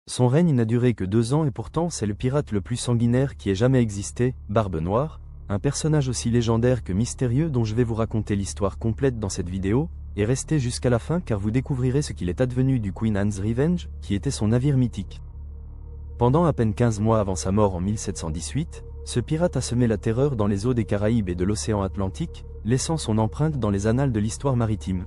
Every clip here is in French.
Son règne n'a duré que 2 ans et pourtant c'est le pirate le plus sanguinaire qui ait jamais existé, Barbe Noire, un personnage aussi légendaire que mystérieux dont je vais vous raconter l'histoire complète dans cette vidéo, et restez jusqu'à la fin car vous découvrirez ce qu'il est advenu du Queen Anne's Revenge, qui était son navire mythique. Pendant à peine 15 mois avant sa mort en 1718, ce pirate a semé la terreur dans les eaux des Caraïbes et de l'océan Atlantique, laissant son empreinte dans les annales de l'histoire maritime.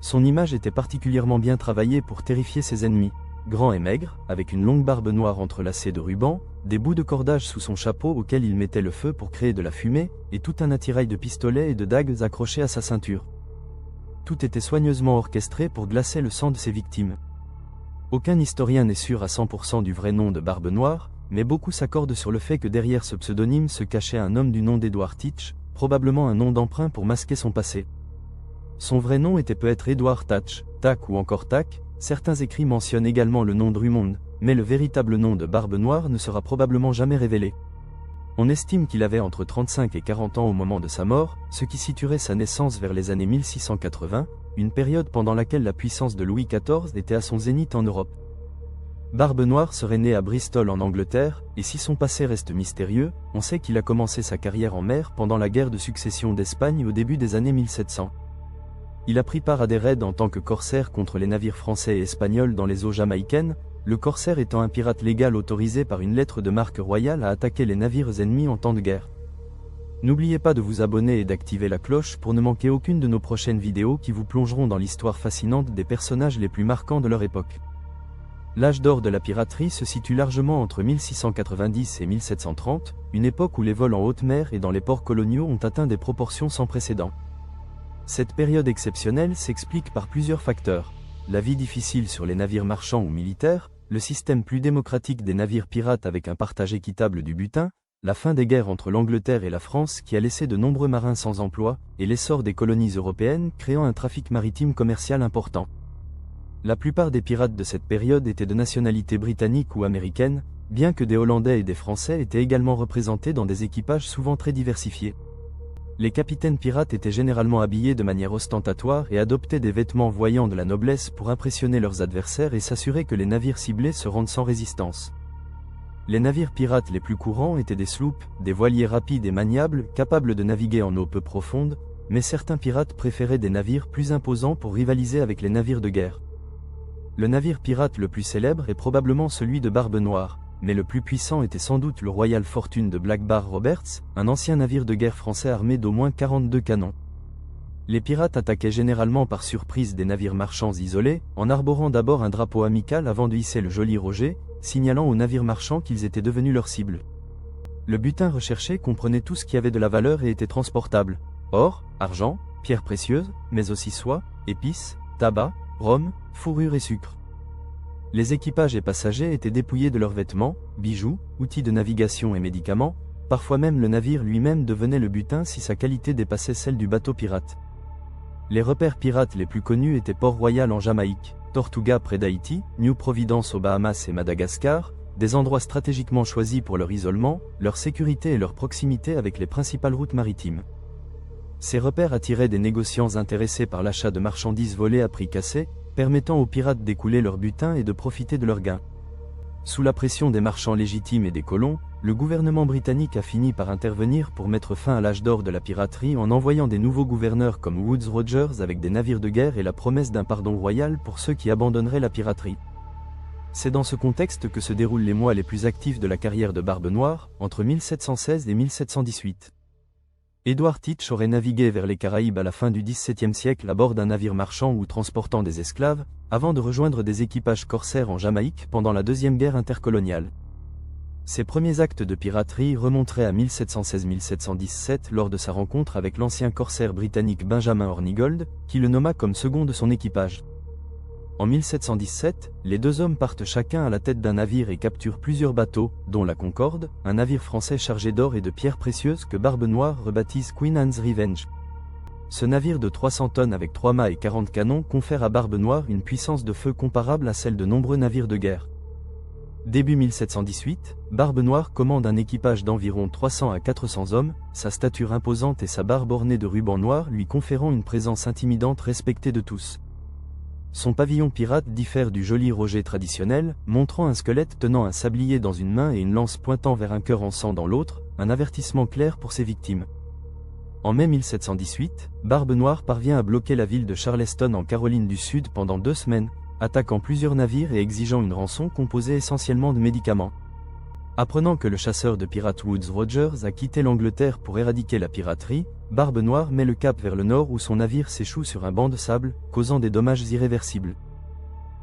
Son image était particulièrement bien travaillée pour terrifier ses ennemis. Grand et maigre, avec une longue barbe noire entrelacée de rubans, des bouts de cordage sous son chapeau auquel il mettait le feu pour créer de la fumée, et tout un attirail de pistolets et de dagues accrochés à sa ceinture. Tout était soigneusement orchestré pour glacer le sang de ses victimes. Aucun historien n'est sûr à 100% du vrai nom de Barbe Noire, mais beaucoup s'accordent sur le fait que derrière ce pseudonyme se cachait un homme du nom d'Edward Teach, probablement un nom d'emprunt pour masquer son passé. Son vrai nom était peut-être Edward Thatch, Tac ou encore Tac. Certains écrits mentionnent également le nom Drummond, mais le véritable nom de Barbe Noire ne sera probablement jamais révélé. On estime qu'il avait entre 35 et 40 ans au moment de sa mort, ce qui situerait sa naissance vers les années 1680, une période pendant laquelle la puissance de Louis XIV était à son zénith en Europe. Barbe Noire serait né à Bristol en Angleterre, et si son passé reste mystérieux, on sait qu'il a commencé sa carrière en mer pendant la guerre de succession d'Espagne au début des années 1700. Il a pris part à des raids en tant que corsaire contre les navires français et espagnols dans les eaux jamaïcaines, le corsaire étant un pirate légal autorisé par une lettre de marque royale à attaquer les navires ennemis en temps de guerre. N'oubliez pas de vous abonner et d'activer la cloche pour ne manquer aucune de nos prochaines vidéos qui vous plongeront dans l'histoire fascinante des personnages les plus marquants de leur époque. L'âge d'or de la piraterie se situe largement entre 1690 et 1730, une époque où les vols en haute mer et dans les ports coloniaux ont atteint des proportions sans précédent. Cette période exceptionnelle s'explique par plusieurs facteurs. La vie difficile sur les navires marchands ou militaires, le système plus démocratique des navires pirates avec un partage équitable du butin, la fin des guerres entre l'Angleterre et la France qui a laissé de nombreux marins sans emploi, et l'essor des colonies européennes créant un trafic maritime commercial important. La plupart des pirates de cette période étaient de nationalité britannique ou américaine, bien que des Hollandais et des Français étaient également représentés dans des équipages souvent très diversifiés. Les capitaines pirates étaient généralement habillés de manière ostentatoire et adoptaient des vêtements voyant de la noblesse pour impressionner leurs adversaires et s'assurer que les navires ciblés se rendent sans résistance. Les navires pirates les plus courants étaient des sloops, des voiliers rapides et maniables, capables de naviguer en eau peu profonde, mais certains pirates préféraient des navires plus imposants pour rivaliser avec les navires de guerre. Le navire pirate le plus célèbre est probablement celui de Barbe Noire, mais le plus puissant était sans doute le Royal Fortune de Black Bar Roberts, un ancien navire de guerre français armé d'au moins 42 canons. Les pirates attaquaient généralement par surprise des navires marchands isolés, en arborant d'abord un drapeau amical avant de hisser le Joli Roger, signalant aux navires marchands qu'ils étaient devenus leur cible. Le butin recherché comprenait tout ce qui avait de la valeur et était transportable: or, argent, pierres précieuses, mais aussi soie, épices, tabac, rhum, fourrure et sucre. Les équipages et passagers étaient dépouillés de leurs vêtements, bijoux, outils de navigation et médicaments, parfois même le navire lui-même devenait le butin si sa qualité dépassait celle du bateau pirate. Les repères pirates les plus connus étaient Port-Royal en Jamaïque, Tortuga près d'Haïti, New Providence aux Bahamas et Madagascar, des endroits stratégiquement choisis pour leur isolement, leur sécurité et leur proximité avec les principales routes maritimes. Ces repères attiraient des négociants intéressés par l'achat de marchandises volées à prix cassés, permettant aux pirates d'écouler leur butin et de profiter de leurs gains. Sous la pression des marchands légitimes et des colons, le gouvernement britannique a fini par intervenir pour mettre fin à l'âge d'or de la piraterie en envoyant des nouveaux gouverneurs comme Woodes Rogers avec des navires de guerre et la promesse d'un pardon royal pour ceux qui abandonneraient la piraterie. C'est dans ce contexte que se déroulent les mois les plus actifs de la carrière de Barbe Noire, entre 1716 et 1718. Edward Teach aurait navigué vers les Caraïbes à la fin du XVIIe siècle à bord d'un navire marchand ou transportant des esclaves, avant de rejoindre des équipages corsaires en Jamaïque pendant la Deuxième Guerre intercoloniale. Ses premiers actes de piraterie remonteraient à 1716-1717 lors de sa rencontre avec l'ancien corsaire britannique Benjamin Hornigold, qui le nomma comme second de son équipage. En 1717, les deux hommes partent chacun à la tête d'un navire et capturent plusieurs bateaux, dont la Concorde, un navire français chargé d'or et de pierres précieuses que Barbe Noire rebaptise Queen Anne's Revenge. Ce navire de 300 tonnes avec 3 mâts et 40 canons confère à Barbe Noire une puissance de feu comparable à celle de nombreux navires de guerre. Début 1718, Barbe Noire commande un équipage d'environ 300 à 400 hommes, sa stature imposante et sa barbe ornée de rubans noirs lui conférant une présence intimidante respectée de tous. Son pavillon pirate diffère du joli roger traditionnel, montrant un squelette tenant un sablier dans une main et une lance pointant vers un cœur en sang dans l'autre, un avertissement clair pour ses victimes. En mai 1718, Barbe Noire parvient à bloquer la ville de Charleston en Caroline du Sud pendant 2 semaines, attaquant plusieurs navires et exigeant une rançon composée essentiellement de médicaments. Apprenant que le chasseur de pirates Woodes Rogers a quitté l'Angleterre pour éradiquer la piraterie, Barbe Noire met le cap vers le nord où son navire s'échoue sur un banc de sable, causant des dommages irréversibles.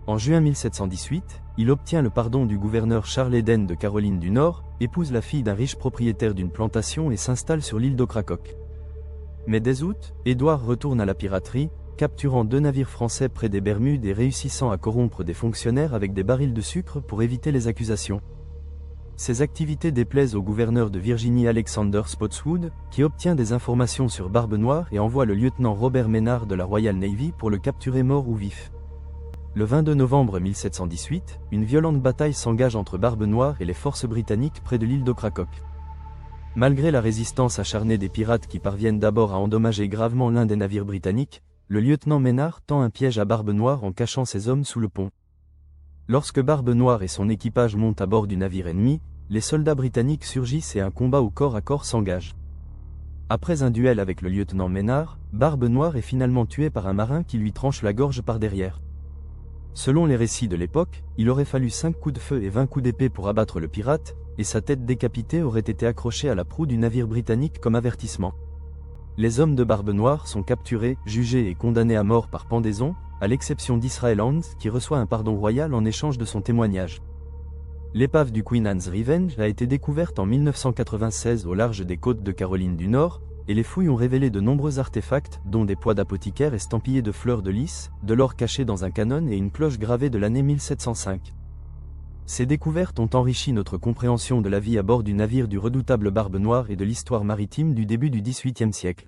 En juin 1718, il obtient le pardon du gouverneur Charles Eden de Caroline du Nord, épouse la fille d'un riche propriétaire d'une plantation et s'installe sur l'île d'Ocracoke. Mais dès août, Édouard retourne à la piraterie, capturant 2 navires français près des Bermudes et réussissant à corrompre des fonctionnaires avec des barils de sucre pour éviter les accusations. Ces activités déplaisent au gouverneur de Virginie Alexander Spotswood, qui obtient des informations sur Barbe Noire et envoie le lieutenant Robert Maynard de la Royal Navy pour le capturer mort ou vif. Le 22 novembre 1718, une violente bataille s'engage entre Barbe Noire et les forces britanniques près de l'île d'Ocracoke. Malgré la résistance acharnée des pirates qui parviennent d'abord à endommager gravement l'un des navires britanniques, le lieutenant Maynard tend un piège à Barbe Noire en cachant ses hommes sous le pont. Lorsque Barbe Noire et son équipage montent à bord du navire ennemi, les soldats britanniques surgissent et un combat au corps à corps s'engage. Après un duel avec le lieutenant Maynard, Barbe Noire est finalement tué par un marin qui lui tranche la gorge par derrière. Selon les récits de l'époque, il aurait fallu 5 coups de feu et 20 coups d'épée pour abattre le pirate, et sa tête décapitée aurait été accrochée à la proue du navire britannique comme avertissement. Les hommes de Barbe Noire sont capturés, jugés et condamnés à mort par pendaison, à l'exception d'Israel Hans qui reçoit un pardon royal en échange de son témoignage. L'épave du Queen Anne's Revenge a été découverte en 1996 au large des côtes de Caroline du Nord, et les fouilles ont révélé de nombreux artefacts, dont des poids d'apothicaire estampillés de fleurs de lys, de l'or caché dans un canon et une cloche gravée de l'année 1705. Ces découvertes ont enrichi notre compréhension de la vie à bord du navire du redoutable Barbe Noire et de l'histoire maritime du début du XVIIIe siècle.